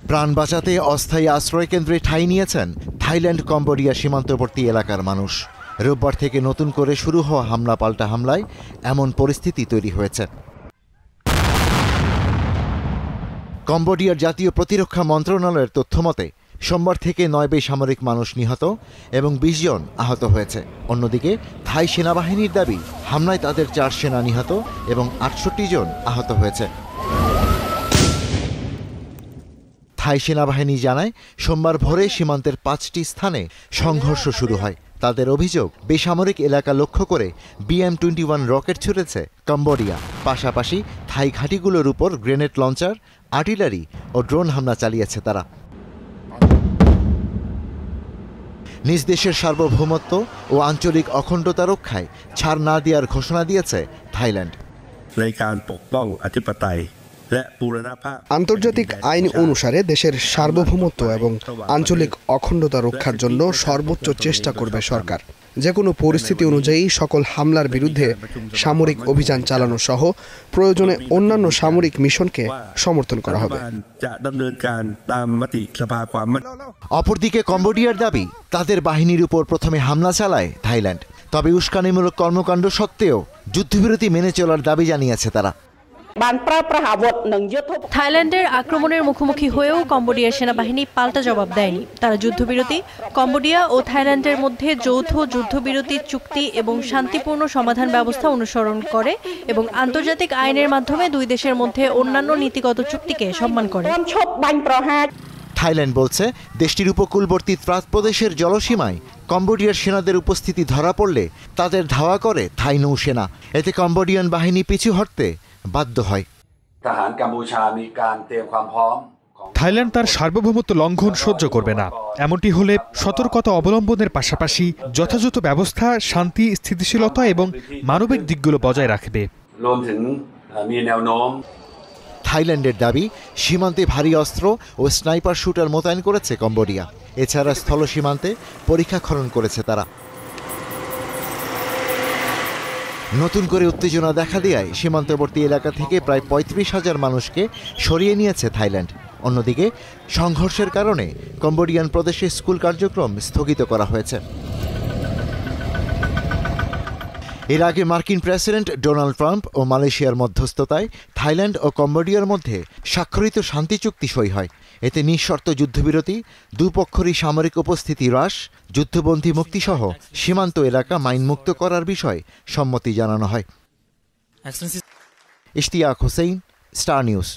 প্রাণ বাঁচাতে অস্থায়ী আশ্রয় কেন্দ্রে ঠাঁই নিয়েছেন থাইল্যান্ড কম্বোডিয়া সীমান্তবর্তী এলাকার মানুষ। রোববার থেকে নতুন করে শুরু হওয়া হামলা পাল্টা হামলায় এমন পরিস্থিতি তৈরি হয়েছে। কম্বোডিয়ার জাতীয় প্রতিরক্ষা মন্ত্রণালয়ের তথ্যমতে সোমবার থেকে 9 বেসামরিক মানুষ নিহত এবং 20 জন আহত হয়েছে। অন্যদিকে থাই সেনাবাহিনীর দাবি হামলায় তাদের 4 সেনা নিহত এবং 68 জন আহত হয়েছে। থাই সেনাবাহিনী জানায় সোমবার ভোরে সীমান্তের 5টি স্থানে সংঘর্ষ শুরু হয়। তাদের অভিযোগ, বেসামরিক এলাকা লক্ষ্য করে BM-21 রকেট ছুড়েছে কম্বোডিয়া। পাশাপাশি থাই ঘাঁটিগুলোর উপর গ্রেনেড লঞ্চার, আর্টিলারি ও ড্রোন হামলা চালিয়েছে তারা। নিজ দেশের সার্বভৌমত্ব ও আঞ্চলিক অখণ্ডতা রক্ষায় ছাড় না দেওয়ার ঘোষণা দিয়েছে থাইল্যান্ড। আন্তর্জাতিক আইন অনুসারে দেশের সার্বভৌমত্ব এবং আঞ্চলিক অখণ্ডতা রক্ষার জন্য সর্বোচ্চ চেষ্টা করবে সরকার। যে কোনো পরিস্থিতি অনুযায়ী সকল হামলার বিরুদ্ধে সামরিক অভিযান চালানো সহ প্রয়োজনে অন্যান্য সামরিক মিশনকে সমর্থন করা হবে। অপরদিকে কম্বোডিয়ার দাবি, তাদের বাহিনীর উপর প্রথমে হামলা চালায় থাইল্যান্ড। তবে উস্কানিমূলক কর্মকাণ্ড সত্ত্বেও যুদ্ধবিরতি মেনে চলার দাবি জানিয়েছে তারা। থাইল্যান্ডের আক্রমণের মুখোমুখি হয়েও কম্বোডিয়ার সেনাবাহিনী পাল্টা জবাব দেয়নি। তারা যুদ্ধবিরতি, কম্বোডিয়া ও থাইল্যান্ডের মধ্যে যৌথ যুদ্ধবিরতি চুক্তি এবং শান্তিপূর্ণ সমাধান ব্যবস্থা অনুসরণ করে এবং আন্তর্জাতিক আইনের মাধ্যমে দুই দেশের মধ্যে অন্যান্য নীতিগত চুক্তিকে সম্মান করে। থাইল্যান্ড বলছে, দেশটির উপকূলবর্তী ত্রাস প্রদেশের জলসীমায় কম্বোডিয়ার সেনাদের উপস্থিতি ধরা পড়লে তাদের ধাওয়া করে থাই নৌসেনা। এতে কম্বোডিয়ান বাহিনী পিছু হটতে বাধ্য হয়। থাইল্যান্ড তার সার্বভৌমত্ব লঙ্ঘন সহ্য করবে না। এমনটি হলে সতর্কতা অবলম্বনের পাশাপাশি যথাযথ ব্যবস্থা, শান্তি, স্থিতিশীলতা এবং মানবিক দিকগুলো বজায় রাখবে। থাইল্যান্ডের দাবি, সীমান্তে ভারী অস্ত্র ও স্নাইপার শুটার মোতায়েন করেছে কম্বোডিয়া। এছাড়া স্থল সীমান্তে পরীক্ষা খনন করেছে তারা। নতুন করে উত্তেজনা দেখা দেয় সীমান্তবর্তী এলাকা থেকে প্রায় 35,000 মানুষকে সরিয়ে নিয়েছে থাইল্যান্ড। অন্যদিকে সংঘর্ষের কারণে কম্বোডিয়ান প্রদেশে স্কুল কার্যক্রম স্থগিত করা হয়েছে। এর আগে মার্কিন প্রেসিডেন্ট ডোনাল্ড ট্রাম্প ও মালয়েশিয়ার মধ্যস্থতায় থাইল্যান্ড ও কম্বোডিয়ার মধ্যে স্বাক্ষরিত শান্তি চুক্তি সই হয়। এতে নিঃশর্ত যুদ্ধবিরতি, দুপক্ষেরই সামরিক উপস্থিতি হ্রাস, যুদ্ধবন্দী মুক্তিসহ সীমান্ত এলাকা মাইনমুক্ত করার বিষয়ে সম্মতি জানানো হয়। Ishtiaq Hossain, star news.